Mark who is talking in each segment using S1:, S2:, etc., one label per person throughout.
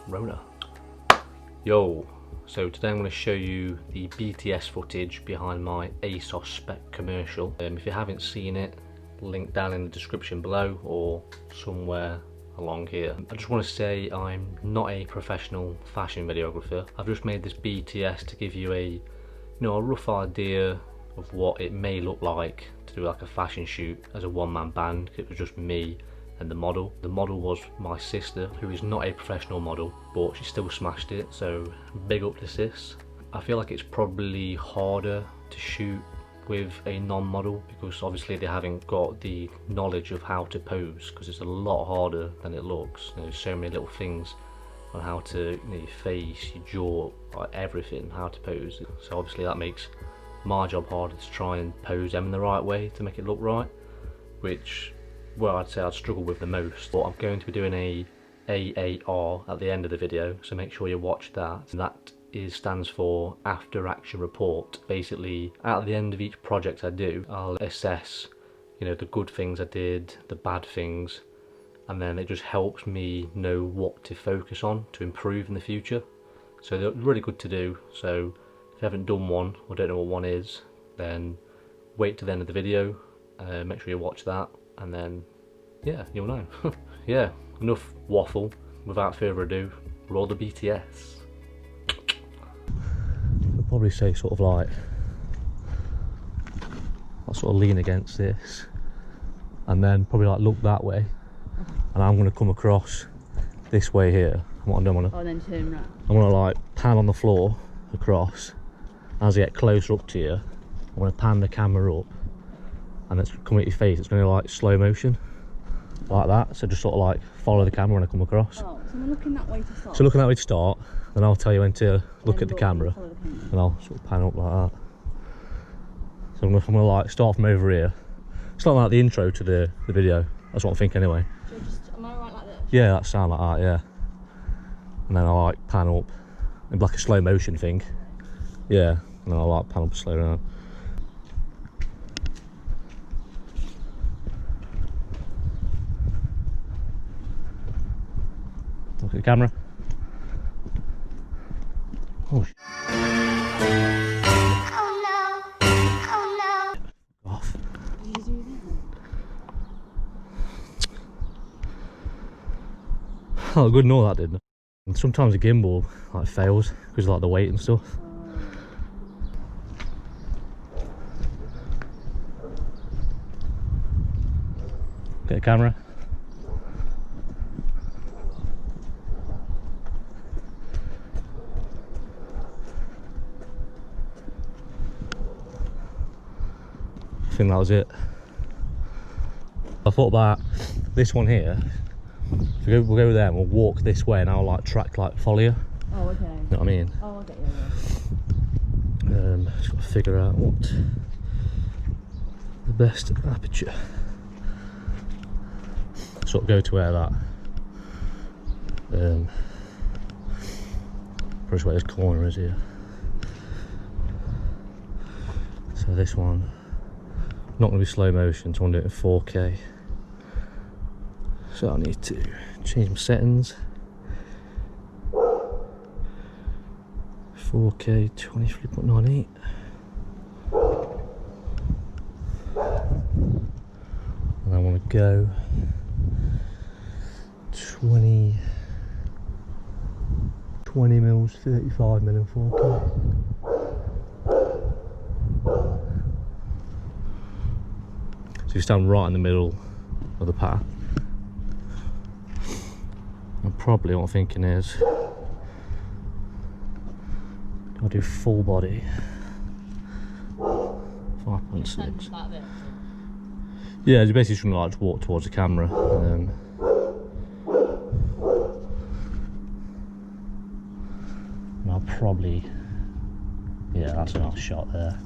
S1: Rona. Yo, so today I'm going to show you the BTS footage behind my ASOS spec commercial. If you haven't seen it, link down in the description below or somewhere along here. I just want to say I'm not a professional fashion videographer. I've just made this BTS to give you a rough idea of what it may look like to do like a fashion shoot as a one-man band. It was just me and the model. The model was my sister, who is not a professional model, but she still smashed it, so big up to sis. I feel like it's probably harder to shoot with a non-model because obviously they haven't got the knowledge of how to pose, because it's a lot harder than it looks. There's so many little things on how to, your face, your jaw, like everything, how to pose. So obviously that makes my job harder to try and pose them in the right way to make it look right, which, well, I'd say I'd struggle with the most. But I'm going to be doing a A.A.R at the end of the video, so make sure you watch that. And that stands for After Action Report. Basically, at the end of each project I do, I'll assess, the good things I did, the bad things, and then it just helps me know what to focus on to improve in the future. So they're really good to do. So if you haven't done one or don't know what one is, then wait to the end of the video, make sure you watch that, and then yeah, you'll know. Yeah, enough waffle. Without further ado, roll the BTS. I'll probably say sort of like, I'll sort of lean against this and then probably like look that way, and I'm going to come across this way here. What I don't want to,
S2: then turn right.
S1: I'm going to like pan on the floor across. As I get closer up to you, I'm going to pan the camera up, and it's coming at your face. It's going to like slow motion like that, so just sort of like follow the camera when I come across.
S2: Oh, so we're looking that way to start.
S1: So looking that way to start, then I'll tell you when to look at the camera, and I'll sort of pan up like that. So I'm gonna like start from over here. It's not like the intro to the video. That's what I think anyway.
S2: So am I right like this?
S1: Yeah, that sound like that, yeah. And then I'll like pan up in like a slow motion thing. Yeah, and then I'll like pan up slow down. Look at the camera. Oh, off.
S2: Did you do that?
S1: Oh, good know that didn't. Sometimes the gimbal like fails because of like the weight and stuff. Get the camera. I think that was it. I thought about this one here. We'll go there and we'll walk this way, and I'll like track like follow you.
S2: Oh, okay.
S1: You know what I mean?
S2: Oh, okay,
S1: Just got to figure out what the best aperture. Sort of go to where that probably where this corner is here. So this one, not going to be slow motion, so I'm going to do it in 4K. So I need to change my settings. 4K 23.98. And I want to go 20 mils, 35 mil in 4K. So you stand right in the middle of the path. And probably what I'm thinking is I'll do full body 5.6.
S2: Like this.
S1: Yeah, it's basically just gonna like walk towards the camera. And I'll probably, yeah, that's a nice shot there.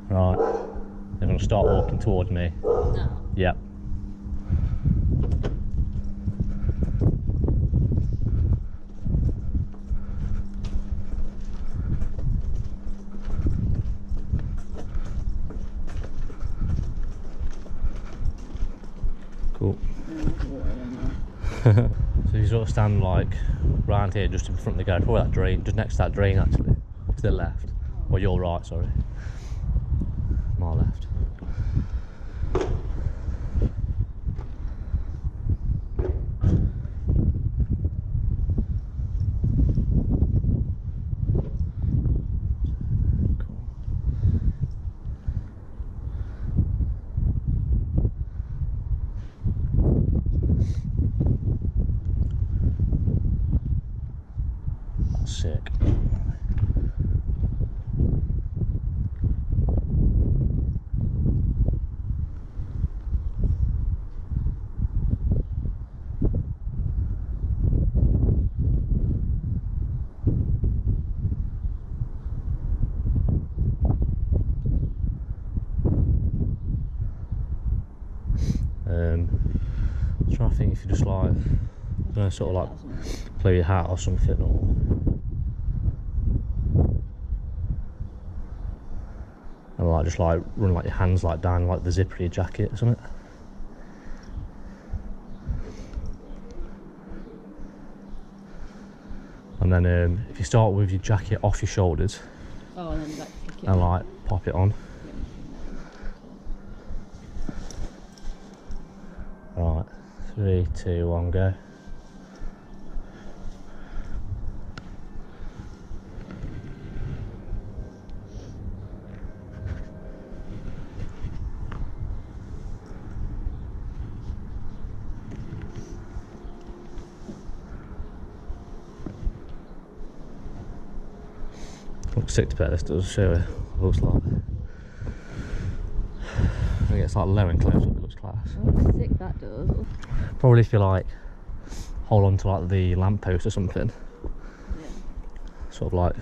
S1: Right, they're going to start walking towards me.
S2: No.
S1: Yep. So you sort of stand like round here, just in front of the garage, probably that drain, just next to that drain actually, to the left, or your right, sorry, my left. Sick. I'm trying to think if you just like, you know, sort of like play your hat or something, or and like just like run like your hands like down like the zipper of your jacket or something. And then if you start with your jacket off your shoulders,
S2: and then like kick it.
S1: And like pop it on. Right, 3, 2, 1, go. Looks sick to bet this does, show it looks like. I think it's like low and close up, it looks class.
S2: Oh, sick that does.
S1: Probably if you like hold on to like the lamppost or something.
S2: Yeah.
S1: Sort of like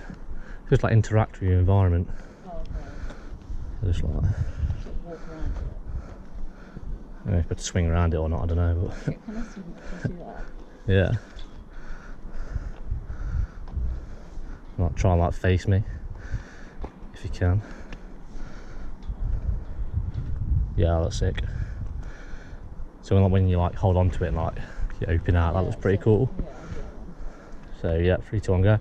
S1: just like interact with your environment.
S2: Oh, okay.
S1: Just like,
S2: Walk around it.
S1: I don't know if you to swing around it or not, I don't know, but
S2: Can I see that?
S1: yeah. Like try and like face me if you can. Yeah, that's sick. So when you like hold on to it and like you open out, that looks pretty cool.
S2: Yeah,
S1: So yeah, 3, 2, 1, go.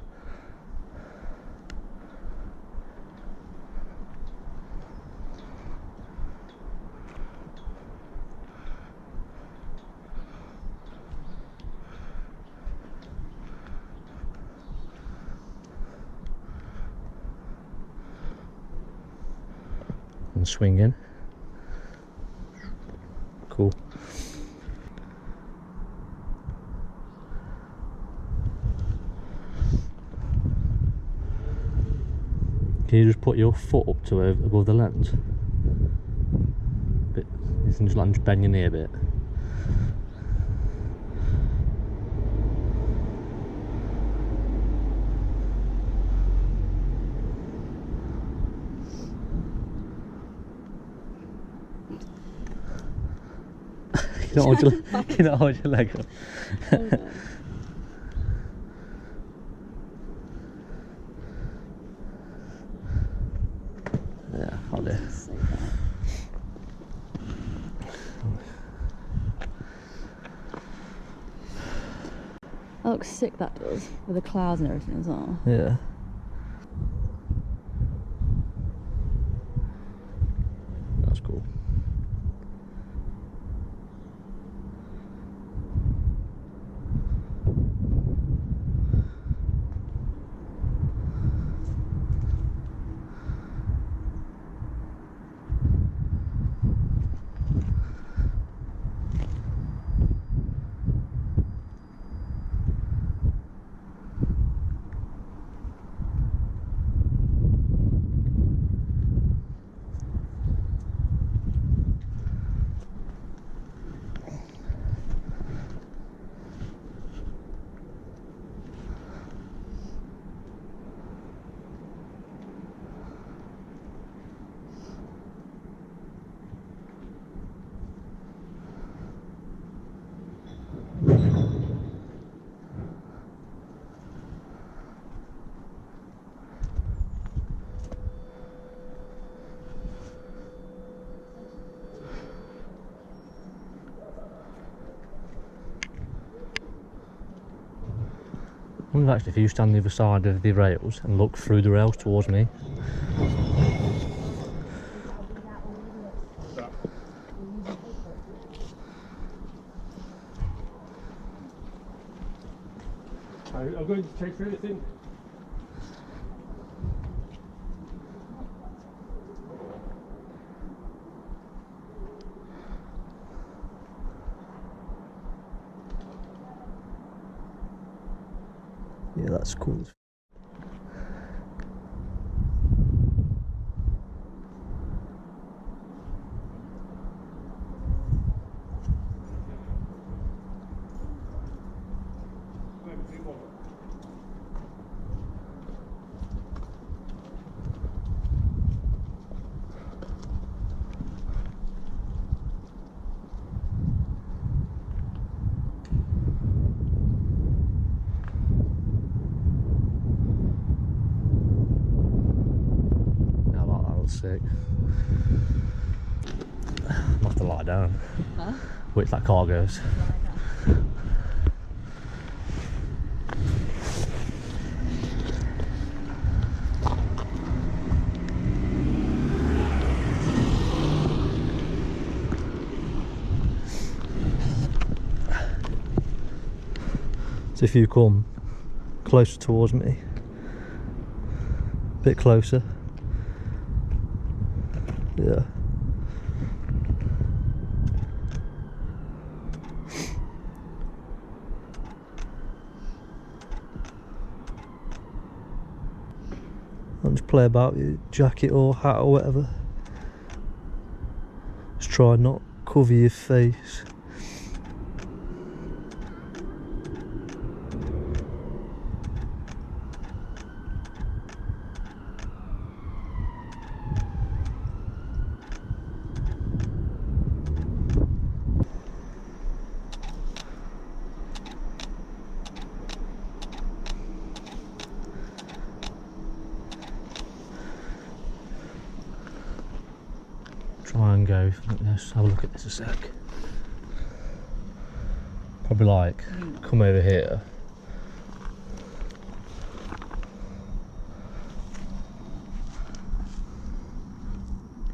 S1: And swing in. Cool. Can you just put your foot up to above the lens? Bit, you can just like bend your knee a bit. You don't hold your leg up.
S2: Okay.
S1: Yeah, I'll do.
S2: That looks sick, that does, with the clouds and everything as well.
S1: Yeah. That's cool. wonder actually if you stand on the other side of the rails and look through the rails towards me.
S3: I'm going to take for anything.
S1: Yeah, that's cool. Sick. I'll have to lie down.
S2: Huh?
S1: Which that car goes. So if you come closer towards me, a bit closer. Yeah. I'll just play about with your jacket or hat or whatever. Just try and not cover your face. Try and go, let's have a look at this a sec. Probably like, come over here.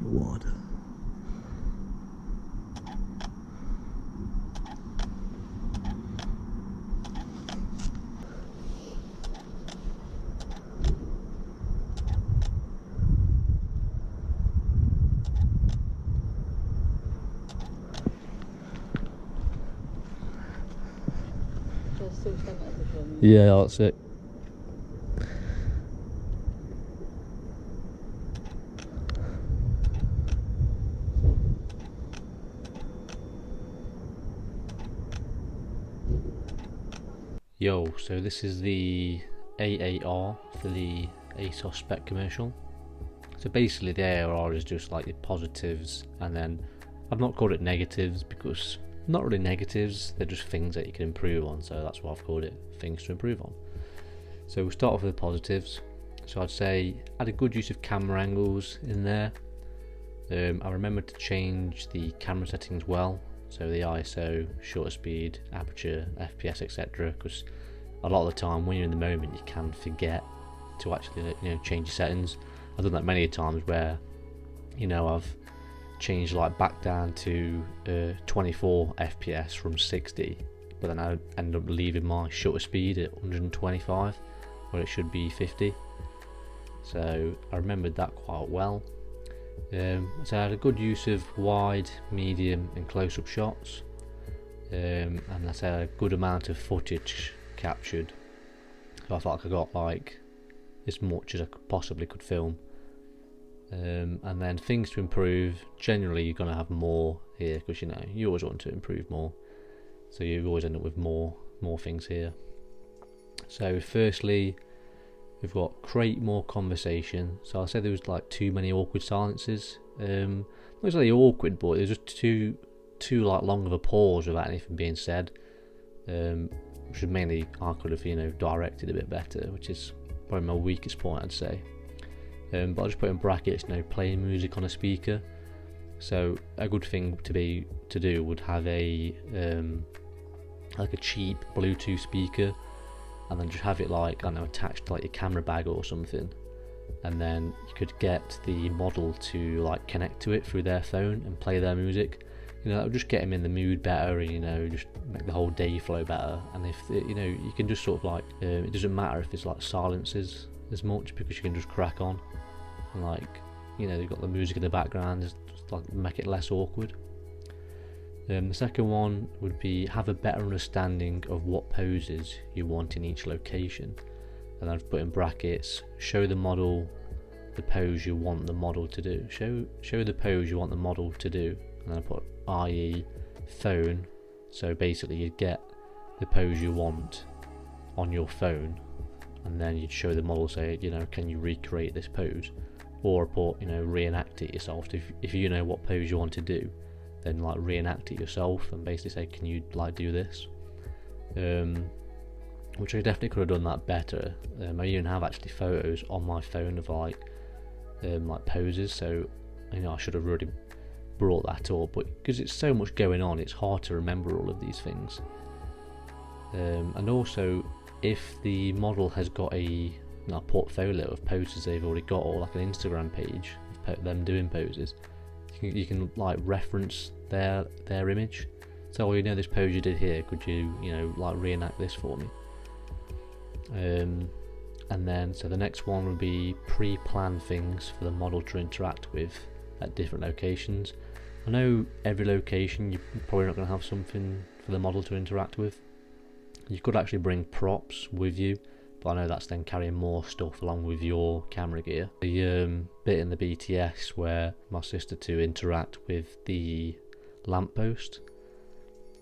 S1: Wider. Yeah, that's it. Yo, so this is the A.A.R for the ASOS spec commercial. So basically the A.A.R is just like the positives, and then I've not called it negatives because not really negatives, they're just things that you can improve on, so that's why I've called it things to improve on. So we'll start off with the positives. So I'd say add a good use of camera angles in there. I remembered to change the camera settings well, so the ISO, shutter speed, aperture, FPS, etc. Because a lot of the time when you're in the moment you can forget to actually change your settings. I've done that many times where I've changed like back down to 24 FPS from 60, but then I end up leaving my shutter speed at 125 where it should be 50. So I remembered that quite well. So I had a good use of wide, medium and close-up shots, and I said a good amount of footage captured. So I felt like I got like as much as I possibly could film. And then things to improve, generally you're going to have more here because you always want to improve more, so you always end up with more things here. So firstly, we've got create more conversation. So I said there was like too many awkward silences. Not exactly awkward, but there's just too like long of a pause without anything being said, which is mainly I could have directed a bit better, which is probably my weakest point, I'd say. But I'll just put in brackets, playing music on a speaker. So a good thing to do would have a like a cheap Bluetooth speaker and then just have it like, I don't know, attached to like your camera bag or something, and then you could get the model to like connect to it through their phone and play their music. You know, that would just get them in the mood better, and, you know, just make the whole day flow better. And if you know, you can just sort of like, it doesn't matter if it's like silences as much, because you can just crack on, and like, you know, you've got the music in the background, just like make it less awkward. The second one would be have a better understanding of what poses you want in each location, and I've put in brackets, show the model the pose you want the model to do. Show the pose you want the model to do, and then I put i.e. phone. So basically you'd get the pose you want on your phone, and then you'd show the model, say, you know, can you recreate this pose, or put, you know, reenact it yourself. If you know what pose you want to do, then like reenact it yourself and basically say, can you like do this, which I definitely could have done that better. I even have actually photos on my phone of like poses, so, you know, I should have really brought that up, but because it's so much going on, it's hard to remember all of these things. And also, if the model has got a portfolio of poses they've already got, or like an Instagram page of them doing poses, you can like reference their image. So, you know, this pose you did here, could you know, like reenact this for me? And then, so the next one would be pre-plan things for the model to interact with at different locations. I know every location you're probably not going to have something for the model to interact with. You could actually bring props with you, but I know that's then carrying more stuff along with your camera gear. The bit in the BTS where my sister to interact with the lamppost.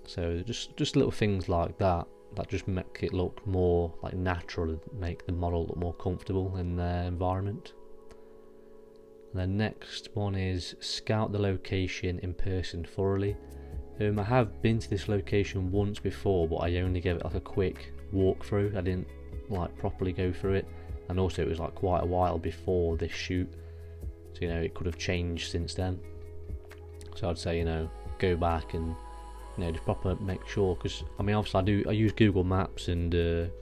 S1: So just little things like that just make it look more like natural and make the model look more comfortable in their environment. And then next one is scout the location in person thoroughly. I have been to this location once before, but I only gave it like a quick walkthrough. I didn't like properly go through it, and also it was like quite a while before this shoot, so, you know, it could have changed since then. So I'd say, you know, go back and, you know, just proper make sure, because I mean, obviously I use Google Maps and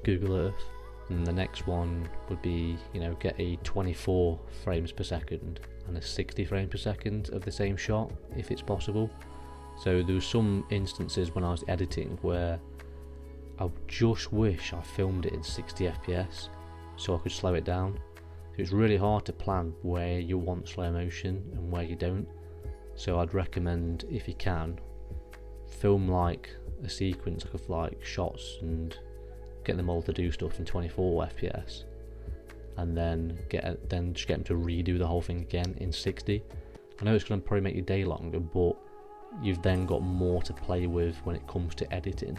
S1: Google Earth. And the next one would be, you know, get a 24 frames per second and a 60 frames per second of the same shot if it's possible. So there was some instances when I was editing where I just wish I filmed it in 60 FPS so I could slow it down. So it's really hard to plan where you want slow motion and where you don't. So I'd recommend, if you can, film like a sequence of like shots and get them all to do stuff in 24 FPS, and then just get them to redo the whole thing again in 60. I know it's going to probably make your day longer, but you've then got more to play with when it comes to editing.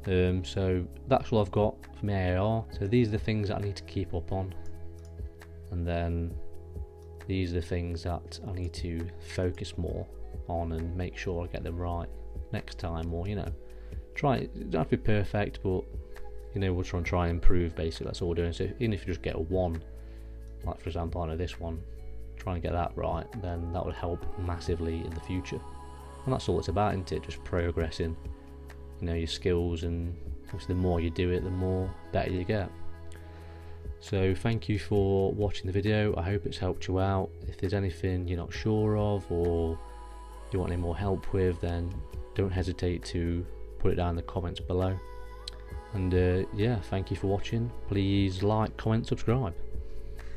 S1: So that's all I've got for my A.A.R. So these are the things that I need to keep up on, and then these are the things that I need to focus more on and make sure I get them right next time, or, you know, try it. It don't have to be perfect, but, you know, we'll try and improve. Basically, that's all we're doing. So even if you just get a 1, like for example, I know this one, try and get that right, then that would help massively in the future. And that's all it's about, isn't it? Just progressing, you know, your skills, and obviously the more you do it, the more better you get. So thank you for watching the video. I hope it's helped you out. If there's anything you're not sure of, or you want any more help with, then don't hesitate to put it down in the comments below. And yeah, thank you for watching. Please like, comment, subscribe.